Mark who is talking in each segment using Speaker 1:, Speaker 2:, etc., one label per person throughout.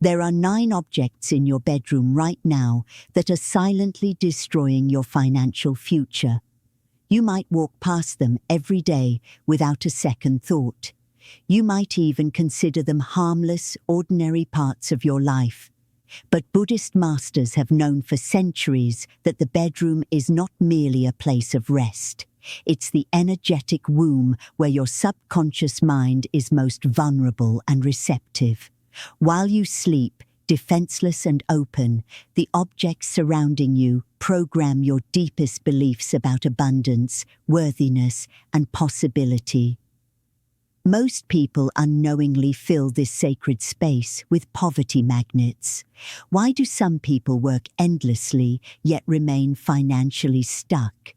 Speaker 1: There are 9 objects in your bedroom right now that are silently destroying your financial future. You might walk past them every day without a second thought. You might even consider them harmless, ordinary parts of your life. But Buddhist masters have known for centuries that the bedroom is not merely a place of rest. It's the energetic womb where your subconscious mind is most vulnerable and receptive. While you sleep, defenseless and open, the objects surrounding you program your deepest beliefs about abundance, worthiness, and possibility. Most people unknowingly fill this sacred space with poverty magnets. Why do some people work endlessly yet remain financially stuck?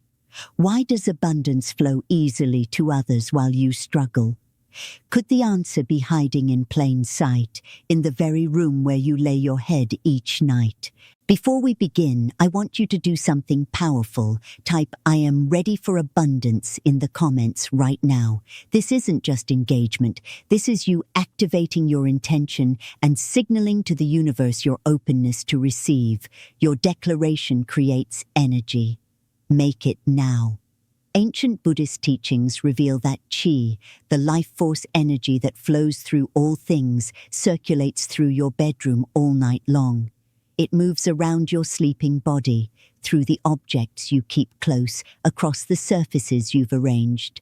Speaker 1: Why does abundance flow easily to others while you struggle? Could the answer be hiding in plain sight, in the very room where you lay your head each night? Before we begin, I want you to do something powerful. Type "I am ready for abundance" in the comments right now. This isn't just engagement. This is you activating your intention and signaling to the universe your openness to receive. Your declaration creates energy. Make it now. Ancient Buddhist teachings reveal that qi, the life force energy that flows through all things, circulates through your bedroom all night long. It moves around your sleeping body, through the objects you keep close, across the surfaces you've arranged.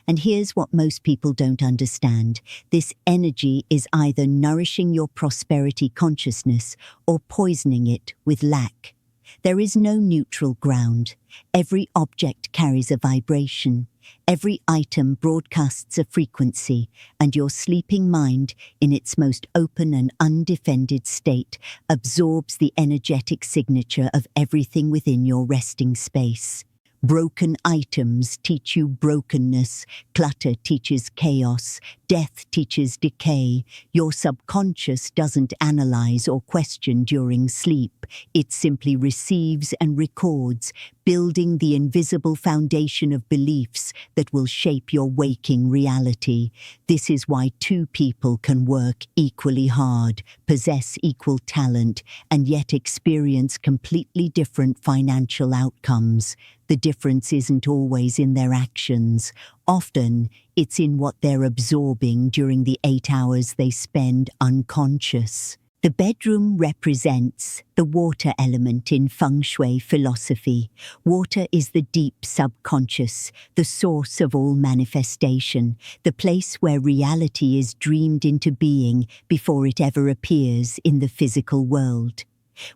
Speaker 1: And here's what most people don't understand. This energy is either nourishing your prosperity consciousness or poisoning it with lack. There is no neutral ground. Every object carries a vibration. Every item broadcasts a frequency, and your sleeping mind, in its most open and undefended state, absorbs the energetic signature of everything within your resting space. Broken items teach you brokenness, clutter teaches chaos, death teaches decay. Your subconscious doesn't analyze or question during sleep. It simply receives and records, building the invisible foundation of beliefs that will shape your waking reality. This is why 2 people can work equally hard, possess equal talent, and yet experience completely different financial outcomes. The difference isn't always in their actions. Often, it's in what they're absorbing during the 8 hours they spend unconscious. The bedroom represents the water element in feng shui philosophy. Water is the deep subconscious, the source of all manifestation, the place where reality is dreamed into being before it ever appears in the physical world.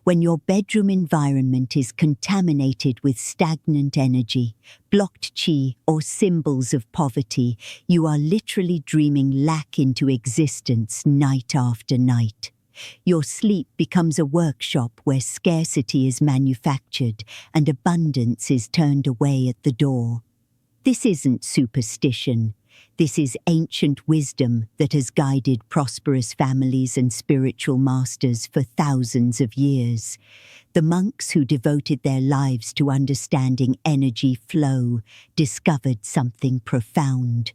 Speaker 1: When your bedroom environment is contaminated with stagnant energy, blocked qi, or symbols of poverty, you are literally dreaming lack into existence night after night. Your sleep becomes a workshop where scarcity is manufactured and abundance is turned away at the door. This isn't superstition. This is ancient wisdom that has guided prosperous families and spiritual masters for thousands of years. The monks who devoted their lives to understanding energy flow discovered something profound.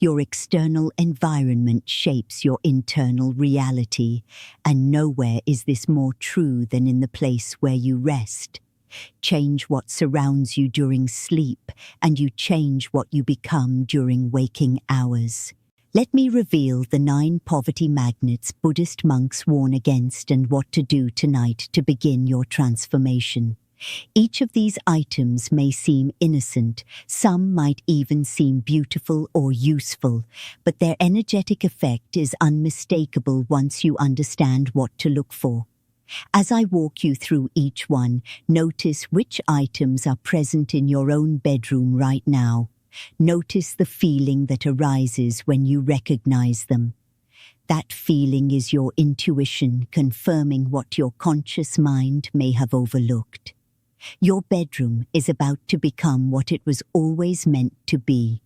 Speaker 1: Your external environment shapes your internal reality, and nowhere is this more true than in the place where you rest. Change what surrounds you during sleep, and you change what you become during waking hours. Let me reveal the 9 poverty magnets Buddhist monks warn against and what to do tonight to begin your transformation. Each of these items may seem innocent, some might even seem beautiful or useful, but their energetic effect is unmistakable once you understand what to look for. As I walk you through each one, notice which items are present in your own bedroom right now. Notice the feeling that arises when you recognize them. That feeling is your intuition confirming what your conscious mind may have overlooked. Your bedroom is about to become what it was always meant to be,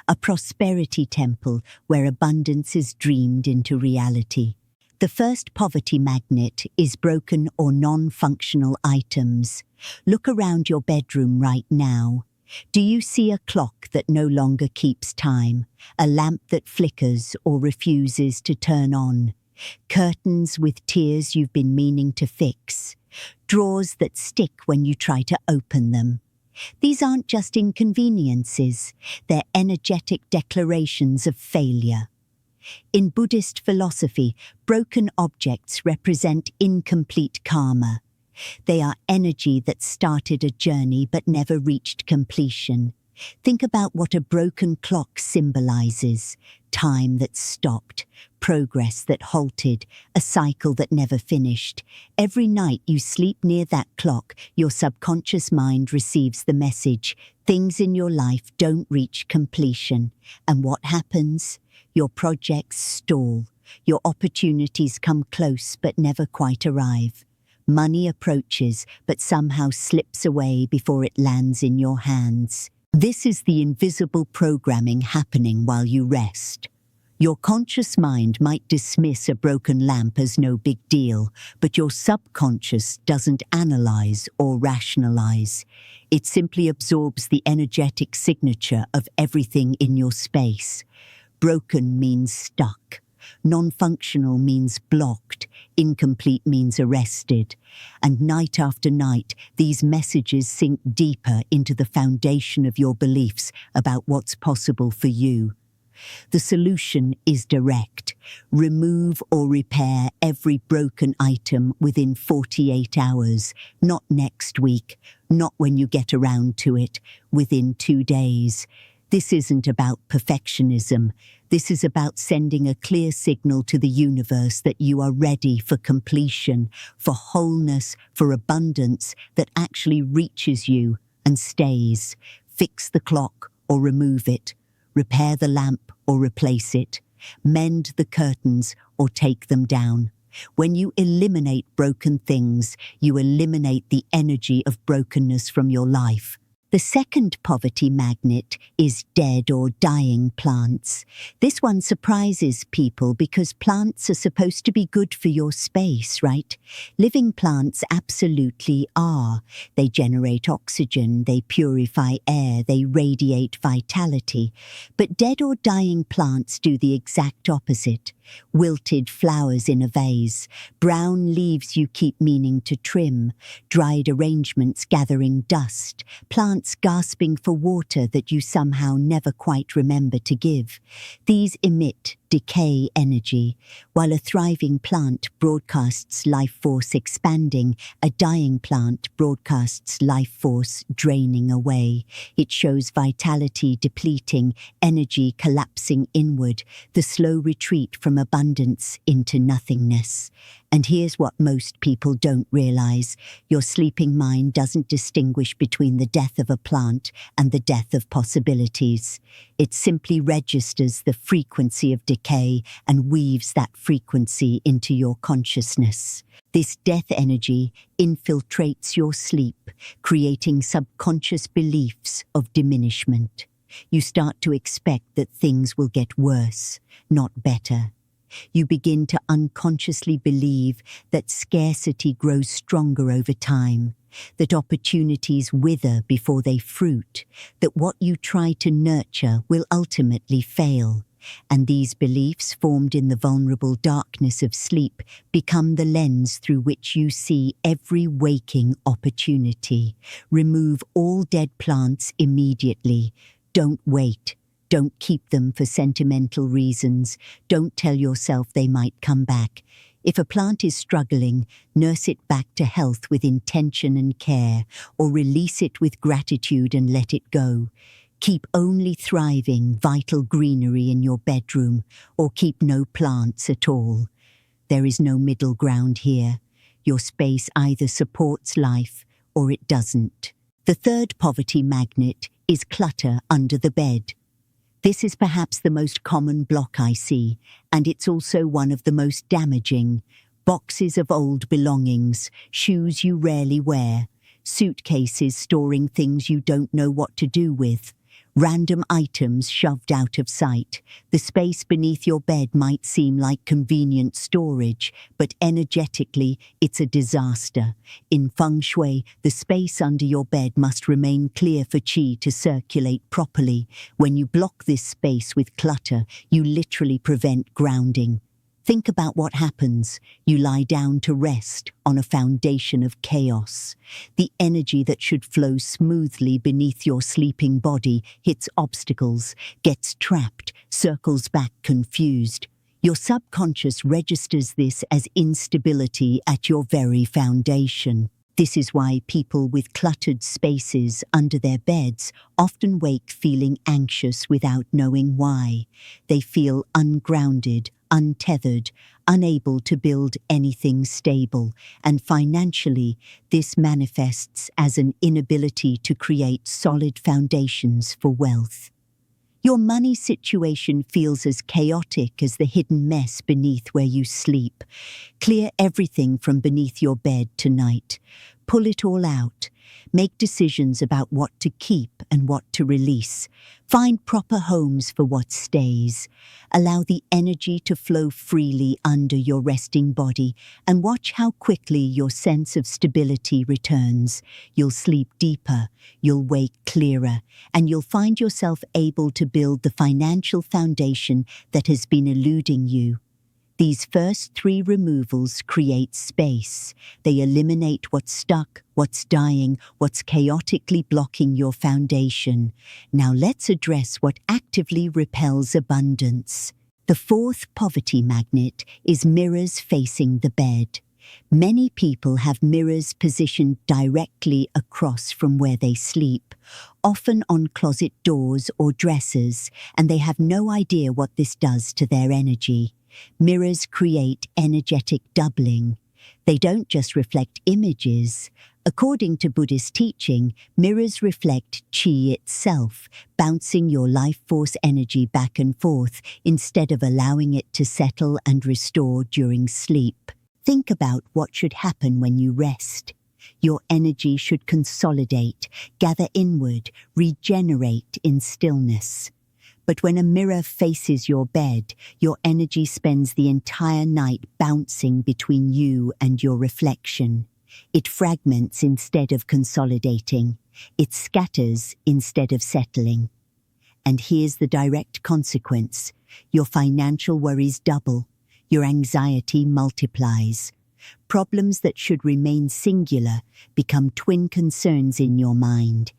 Speaker 1: a prosperity temple where abundance is dreamed into reality. The first poverty magnet is broken or non-functional items. Look around your bedroom right now. Do you see a clock that no longer keeps time, a lamp that flickers or refuses to turn on? Curtains with tears you've been meaning to fix. Drawers that stick when you try to open them. These aren't just inconveniences, they're energetic declarations of failure. In Buddhist philosophy, broken objects represent incomplete karma. They are energy that started a journey but never reached completion. Think about what a broken clock symbolizes: time that stopped, progress that halted, a cycle that never finished. Every night you sleep near that clock, your subconscious mind receives the message: things in your life don't reach completion. And what happens? Your projects stall. Your opportunities come close but never quite arrive. Money approaches but somehow slips away before it lands in your hands. This is the invisible programming happening while you rest. Your conscious mind might dismiss a broken lamp as no big deal, but your subconscious doesn't analyze or rationalize. It simply absorbs the energetic signature of everything in your space. Broken means stuck. Non-functional means blocked. Incomplete means arrested. And night after night, these messages sink deeper into the foundation of your beliefs about what's possible for you. The solution is direct. Remove or repair every broken item within 48 hours, not next week, not when you get around to it, within 2 days. This isn't about perfectionism. This is about sending a clear signal to the universe that you are ready for completion, for wholeness, for abundance that actually reaches you and stays. Fix the clock or remove it. Repair the lamp or replace it. Mend the curtains or take them down. When you eliminate broken things, you eliminate the energy of brokenness from your life. The second poverty magnet is dead or dying plants. This one surprises people because plants are supposed to be good for your space, right? Living plants absolutely are. They generate oxygen, they purify air, they radiate vitality. But dead or dying plants do the exact opposite. Wilted flowers in a vase, brown leaves you keep meaning to trim, dried arrangements gathering dust, plants gasping for water that you somehow never quite remember to give. These emit decay energy. While a thriving plant broadcasts life force expanding, a dying plant broadcasts life force draining away. It shows vitality depleting, energy collapsing inward, the slow retreat from abundance into nothingness. And here's what most people don't realize. Your sleeping mind doesn't distinguish between the death of a plant and the death of possibilities. It simply registers the frequency of decay and weaves that frequency into your consciousness. This death energy infiltrates your sleep, creating subconscious beliefs of diminishment. You start to expect that things will get worse, not better. You begin to unconsciously believe that scarcity grows stronger over time, that opportunities wither before they fruit, that what you try to nurture will ultimately fail. And these beliefs, formed in the vulnerable darkness of sleep, become the lens through which you see every waking opportunity. Remove all dead plants immediately. Don't wait. Don't keep them for sentimental reasons. Don't tell yourself they might come back. If a plant is struggling, nurse it back to health with intention and care, or release it with gratitude and let it go. Keep only thriving, vital greenery in your bedroom, or keep no plants at all. There is no middle ground here. Your space either supports life or it doesn't. The third poverty magnet is clutter under the bed. This is perhaps the most common block I see, and it's also one of the most damaging. Boxes of old belongings, shoes you rarely wear, suitcases storing things you don't know what to do with, random items shoved out of sight. The space beneath your bed might seem like convenient storage, but energetically, it's a disaster. In feng shui, the space under your bed must remain clear for qi to circulate properly. When you block this space with clutter, you literally prevent grounding. Think about what happens. You lie down to rest on a foundation of chaos. The energy that should flow smoothly beneath your sleeping body hits obstacles, gets trapped, circles back confused. Your subconscious registers this as instability at your very foundation. This is why people with cluttered spaces under their beds often wake feeling anxious without knowing why. They feel ungrounded, untethered, unable to build anything stable, and financially, this manifests as an inability to create solid foundations for wealth. Your money situation feels as chaotic as the hidden mess beneath where you sleep. Clear everything from beneath your bed tonight. Pull it all out. Make decisions about what to keep and what to release. Find proper homes for what stays. Allow the energy to flow freely under your resting body and watch how quickly your sense of stability returns. You'll sleep deeper, you'll wake clearer, and you'll find yourself able to build the financial foundation that has been eluding you. These first 3 removals create space. They eliminate what's stuck, what's dying, what's chaotically blocking your foundation. Now let's address what actively repels abundance. The 4th poverty magnet is mirrors facing the bed. Many people have mirrors positioned directly across from where they sleep, often on closet doors or dressers, and they have no idea what this does to their energy. Mirrors create energetic doubling. They don't just reflect images. According to Buddhist teaching, mirrors reflect qi itself, bouncing your life force energy back and forth instead of allowing it to settle and restore during sleep. Think about what should happen when you rest. Your energy should consolidate, gather inward, regenerate in stillness. But when a mirror faces your bed, your energy spends the entire night bouncing between you and your reflection. It fragments instead of consolidating. It scatters instead of settling. And here's the direct consequence. Your financial worries double. Your anxiety multiplies. Problems that should remain singular become twin concerns in your mind.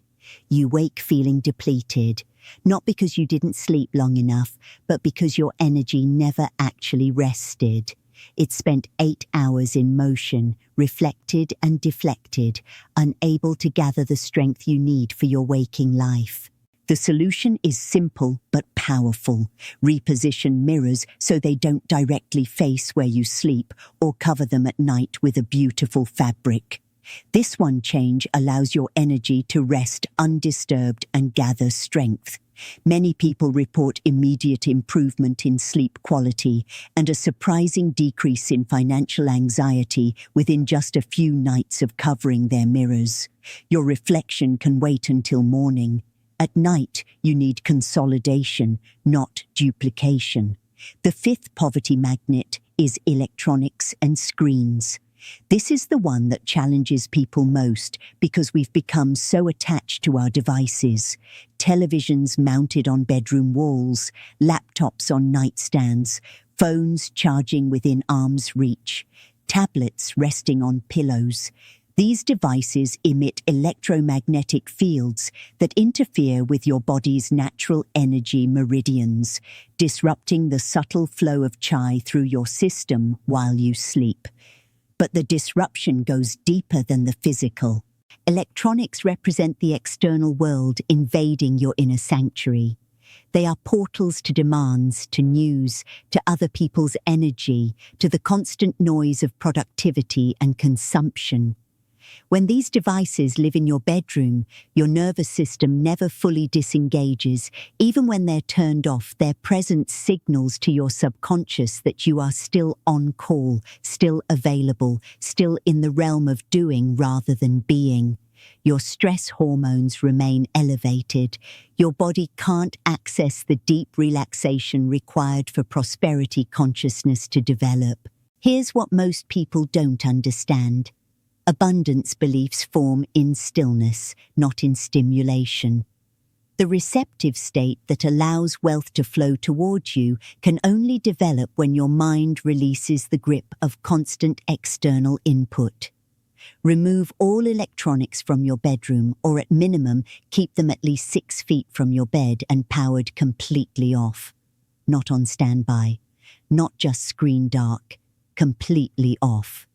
Speaker 1: You wake feeling depleted, not because you didn't sleep long enough, but because your energy never actually rested. It spent 8 hours in motion, reflected and deflected, unable to gather the strength you need for your waking life. The solution is simple but powerful. Reposition mirrors so they don't directly face where you sleep or cover them at night with a beautiful fabric. This one change allows your energy to rest undisturbed and gather strength. Many people report immediate improvement in sleep quality and a surprising decrease in financial anxiety within just a few nights of covering their mirrors. Your reflection can wait until morning. At night, you need consolidation, not duplication. The 5th poverty magnet is electronics and screens. This is the one that challenges people most because we've become so attached to our devices. Televisions mounted on bedroom walls, laptops on nightstands, phones charging within arm's reach, tablets resting on pillows. These devices emit electromagnetic fields that interfere with your body's natural energy meridians, disrupting the subtle flow of chi through your system while you sleep. But the disruption goes deeper than the physical. Electronics represent the external world invading your inner sanctuary. They are portals to demands, to news, to other people's energy, to the constant noise of productivity and consumption. When these devices live in your bedroom, your nervous system never fully disengages. Even when they're turned off, their presence signals to your subconscious that you are still on call, still available, still in the realm of doing rather than being. Your stress hormones remain elevated. Your body can't access the deep relaxation required for prosperity consciousness to develop. Here's what most people don't understand. Abundance beliefs form in stillness, not in stimulation. The receptive state that allows wealth to flow towards you can only develop when your mind releases the grip of constant external input. Remove all electronics from your bedroom, or at minimum, keep them at least 6 feet from your bed and powered completely off. Not on standby, not just screen dark, completely off.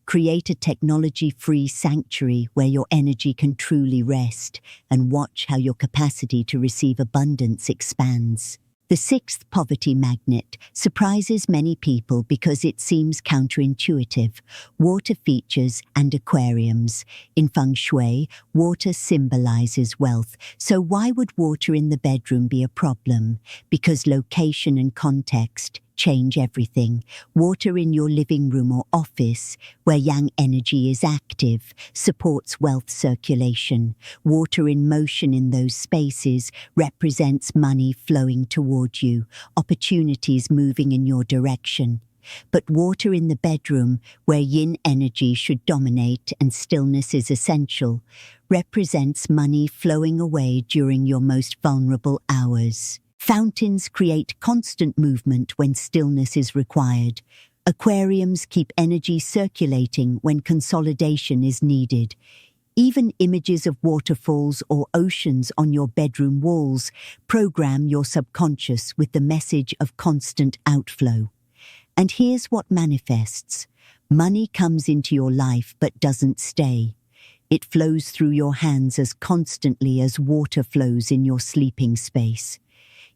Speaker 1: Create a technology-free sanctuary where your energy can truly rest, and watch how your capacity to receive abundance expands. The sixth poverty magnet surprises many people because it seems counterintuitive. Water features and aquariums. In feng shui, water symbolizes wealth, so why would water in the bedroom be a problem? Because location and context change everything. Water in your living room or office, where yang energy is active, supports wealth circulation. Water in motion in those spaces represents money flowing toward you, opportunities moving in your direction. But water in the bedroom, where yin energy should dominate and stillness is essential, represents money flowing away during your most vulnerable hours. Fountains create constant movement when stillness is required. Aquariums keep energy circulating when consolidation is needed. Even images of waterfalls or oceans on your bedroom walls program your subconscious with the message of constant outflow. And here's what manifests. Money comes into your life but doesn't stay. It flows through your hands as constantly as water flows in your sleeping space.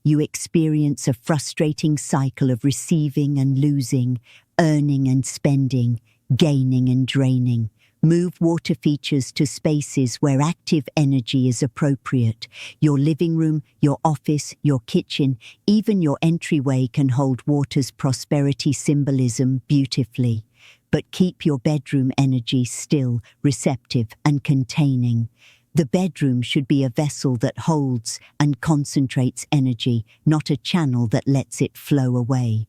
Speaker 1: You experience a frustrating cycle of receiving and losing, earning and spending, gaining and draining. Move water features to spaces where active energy is appropriate. Your living room, your office, your kitchen, even your entryway can hold water's prosperity symbolism beautifully. But keep your bedroom energy still, receptive, and containing. The bedroom should be a vessel that holds and concentrates energy, not a channel that lets it flow away.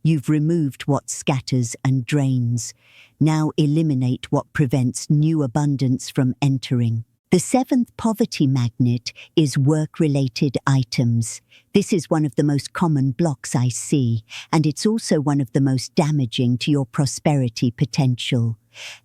Speaker 1: You've removed what scatters and drains. Now eliminate what prevents new abundance from entering. The seventh poverty magnet is work-related items. This is one of the most common blocks I see, and it's also one of the most damaging to your prosperity potential.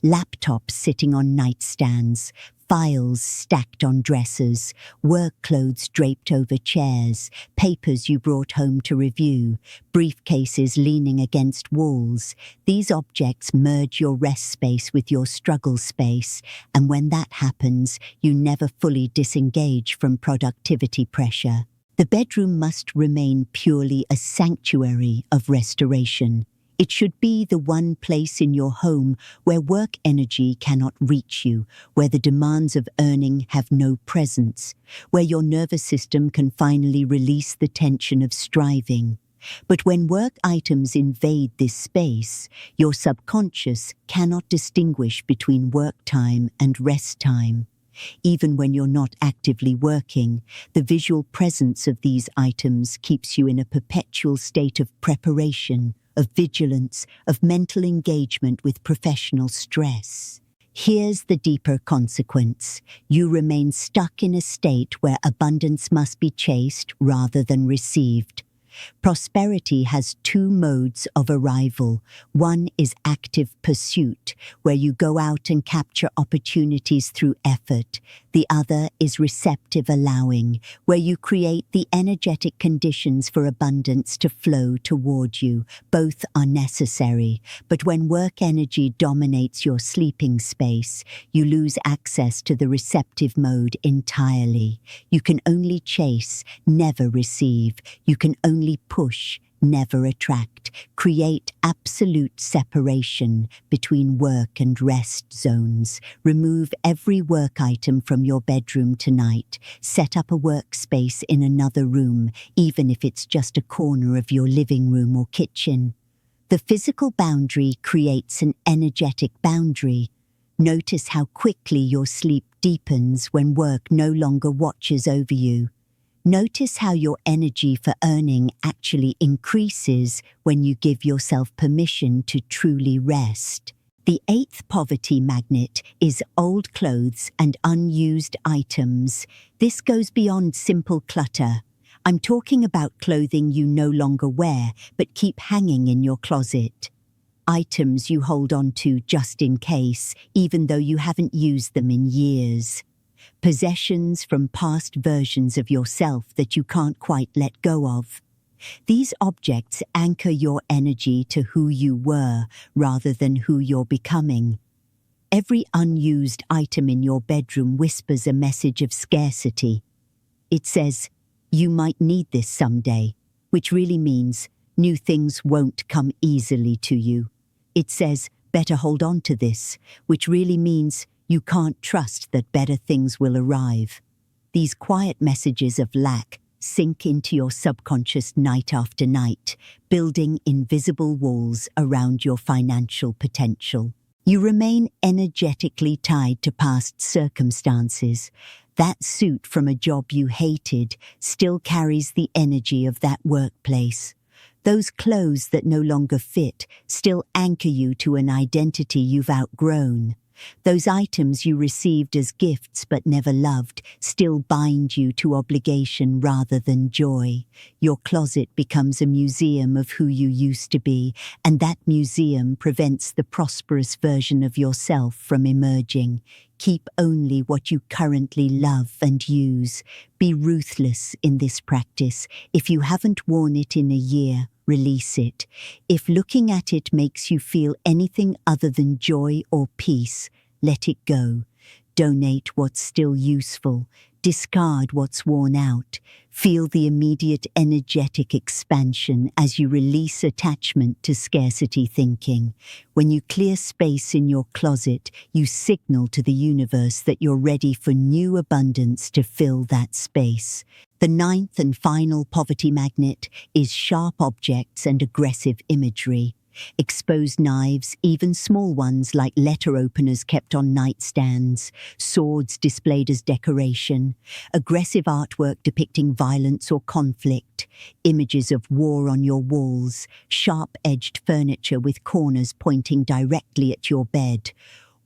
Speaker 1: Laptops sitting on nightstands, files stacked on dressers, work clothes draped over chairs, papers you brought home to review, briefcases leaning against walls. These objects merge your rest space with your struggle space, and when that happens, you never fully disengage from productivity pressure. The bedroom must remain purely a sanctuary of restoration. It should be the one place in your home where work energy cannot reach you, where the demands of earning have no presence, where your nervous system can finally release the tension of striving. But when work items invade this space, your subconscious cannot distinguish between work time and rest time. Even when you're not actively working, the visual presence of these items keeps you in a perpetual state of preparation, of vigilance, of mental engagement with professional stress. Here's the deeper consequence. You remain stuck in a state where abundance must be chased rather than received. Prosperity has two modes of arrival. One is active pursuit, where you go out and capture opportunities through effort. The other is receptive allowing, where you create the energetic conditions for abundance to flow toward you. Both are necessary, but when work energy dominates your sleeping space, you lose access to the receptive mode entirely. You can only chase, never receive. You can only push, never attract. Create absolute separation between work and rest zones. Remove every work item from your bedroom tonight. Set up a workspace in another room, even if it's just a corner of your living room or kitchen. The physical boundary creates an energetic boundary. Notice how quickly your sleep deepens when work no longer watches over you. Notice how your energy for earning actually increases when you give yourself permission to truly rest. The eighth poverty magnet is old clothes and unused items. This goes beyond simple clutter. I'm talking about clothing you no longer wear but keep hanging in your closet. Items you hold on to just in case, even though you haven't used them in years. Possessions from past versions of yourself that you can't quite let go of. These objects anchor your energy to who you were rather than who you're becoming. Every unused item in your bedroom whispers a message of scarcity. It says, "You might need this someday," which really means new things won't come easily to you. It says, "Better hold on to this," which really means you can't trust that better things will arrive. These quiet messages of lack sink into your subconscious night after night, building invisible walls around your financial potential. You remain energetically tied to past circumstances. That suit from a job you hated still carries the energy of that workplace. Those clothes that no longer fit still anchor you to an identity you've outgrown. Those items you received as gifts but never loved still bind you to obligation rather than joy. Your closet becomes a museum of who you used to be, and that museum prevents the prosperous version of yourself from emerging. Keep only what you currently love and use. Be ruthless in this practice. If you haven't worn it in a year, release it. If looking at it makes you feel anything other than joy or peace, let it go. Donate what's still useful. Discard what's worn out. Feel the immediate energetic expansion as you release attachment to scarcity thinking. When you clear space in your closet, you signal to the universe that you're ready for new abundance to fill that space. The ninth and final poverty magnet is sharp objects and aggressive imagery. Exposed knives, even small ones like letter openers kept on nightstands, swords displayed as decoration, aggressive artwork depicting violence or conflict, images of war on your walls, sharp-edged furniture with corners pointing directly at your bed.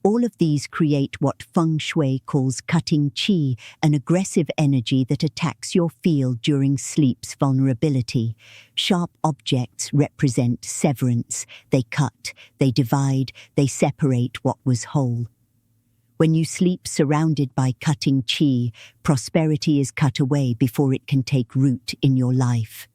Speaker 1: All of these create what feng shui calls cutting qi, an aggressive energy that attacks your field during sleep's vulnerability. Sharp objects represent severance. They cut, they divide, they separate what was whole. When you sleep surrounded by cutting qi, prosperity is cut away before it can take root in your life.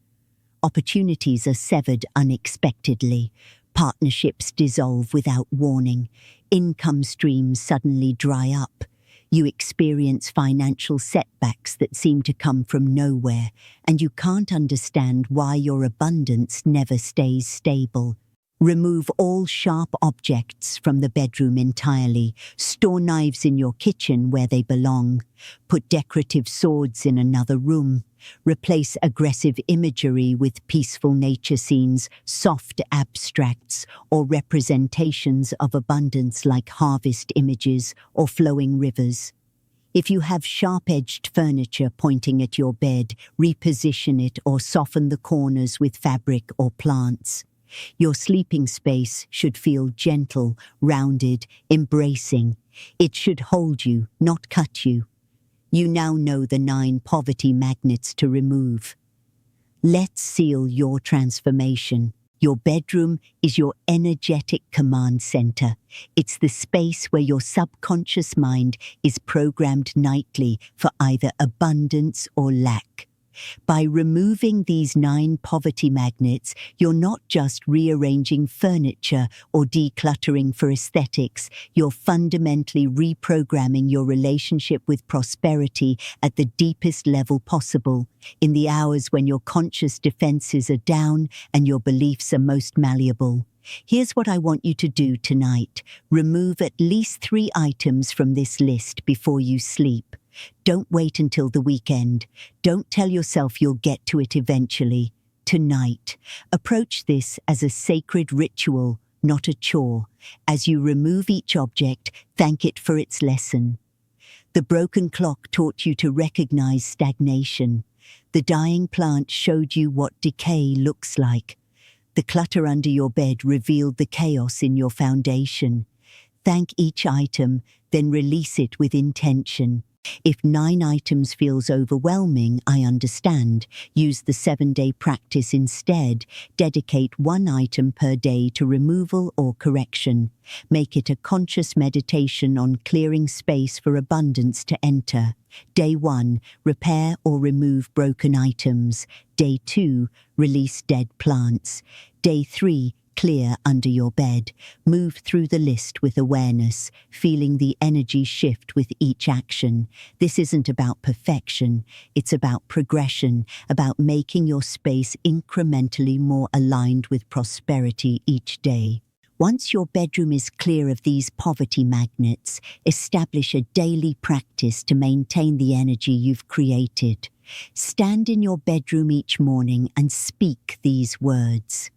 Speaker 1: Opportunities are severed unexpectedly. Partnerships dissolve without warning. Income streams suddenly dry up. You experience financial setbacks that seem to come from nowhere, and you can't understand why your abundance never stays stable. Remove all sharp objects from the bedroom entirely. Store knives in your kitchen where they belong. Put decorative swords in another room. Replace aggressive imagery with peaceful nature scenes, soft abstracts, or representations of abundance like harvest images or flowing rivers. If you have sharp-edged furniture pointing at your bed, reposition it or soften the corners with fabric or plants. Your sleeping space should feel gentle, rounded, embracing. It should hold you, not cut you. You now know the 9 poverty magnets to remove. Let's seal your transformation. Your bedroom is your energetic command center. It's the space where your subconscious mind is programmed nightly for either abundance or lack. By removing these 9 poverty magnets, you're not just rearranging furniture or decluttering for aesthetics, you're fundamentally reprogramming your relationship with prosperity at the deepest level possible, in the hours when your conscious defenses are down and your beliefs are most malleable. Here's what I want you to do tonight. Remove at least 3 items from this list before you sleep. Don't wait until the weekend. Don't tell yourself you'll get to it eventually. Tonight, approach this as a sacred ritual, not a chore. As you remove each object, thank it for its lesson. The broken clock taught you to recognize stagnation. The dying plant showed you what decay looks like. The clutter under your bed revealed the chaos in your foundation. Thank each item, then release it with intention. If 9 items feels overwhelming, I understand. Use the 7-day practice instead. Dedicate 1 item per day to removal or correction. Make it a conscious meditation on clearing space for abundance to enter. Day 1, repair or remove broken items. Day 2, release dead plants. Day 3, clear under your bed. Move through the list with awareness, feeling the energy shift with each action. This isn't about perfection, it's about progression, about making your space incrementally more aligned with prosperity each day. Once your bedroom is clear of these poverty magnets, establish a daily practice to maintain the energy you've created. Stand in your bedroom each morning and speak these words.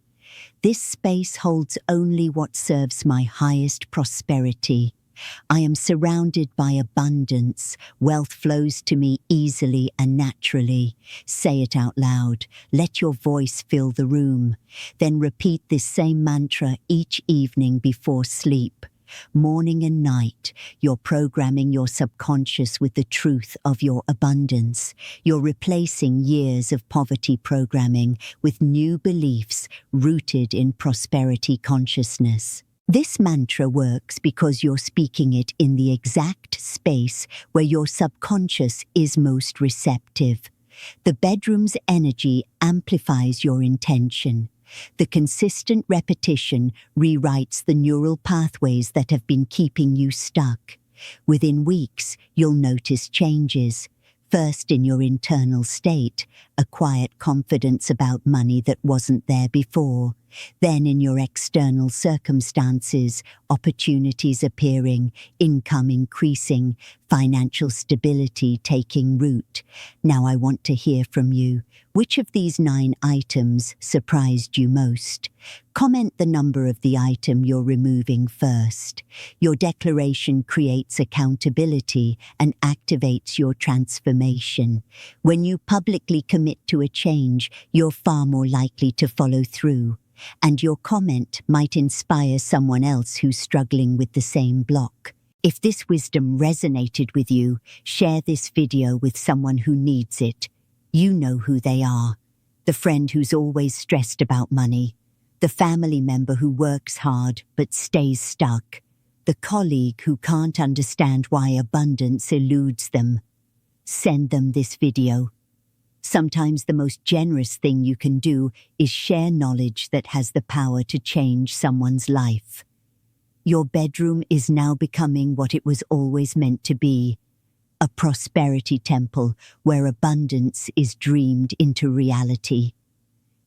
Speaker 1: This space holds only what serves my highest prosperity. I am surrounded by abundance. Wealth flows to me easily and naturally. Say it out loud. Let your voice fill the room. Then repeat this same mantra each evening before sleep. Morning and night, you're programming your subconscious with the truth of your abundance. You're replacing years of poverty programming with new beliefs rooted in prosperity consciousness. This mantra works because you're speaking it in the exact space where your subconscious is most receptive. The bedroom's energy amplifies your intention. The consistent repetition rewrites the neural pathways that have been keeping you stuck. Within weeks, you'll notice changes. First in your internal state, a quiet confidence about money that wasn't there before. Then in your external circumstances, opportunities appearing, income increasing, financial stability taking root. Now I want to hear from you. Which of these 9 items surprised you most? Comment the number of the item you're removing first. Your declaration creates accountability and activates your transformation. When you publicly commit to a change, you're far more likely to follow through. And your comment might inspire someone else who's struggling with the same block. If this wisdom resonated with you, share this video with someone who needs it. You know who they are. The friend who's always stressed about money. The family member who works hard but stays stuck. The colleague who can't understand why abundance eludes them. Send them this video. Sometimes the most generous thing you can do is share knowledge that has the power to change someone's life. Your bedroom is now becoming what it was always meant to be, a prosperity temple where abundance is dreamed into reality.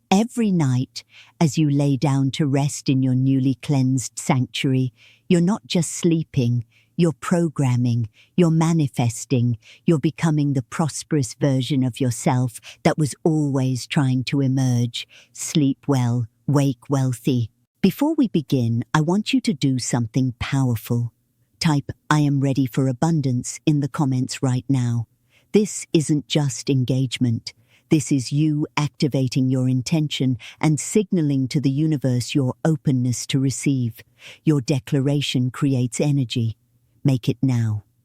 Speaker 1: Every night, as you lay down to rest in your newly cleansed sanctuary, you're not just sleeping, you're programming, you're manifesting, you're becoming the prosperous version of yourself that was always trying to emerge. Sleep well, wake wealthy. Before we begin, I want you to do something powerful. Type, "I am ready for abundance" in the comments right now. This isn't just engagement. This is you activating your intention and signaling to the universe your openness to receive. Your declaration creates energy. Make it now.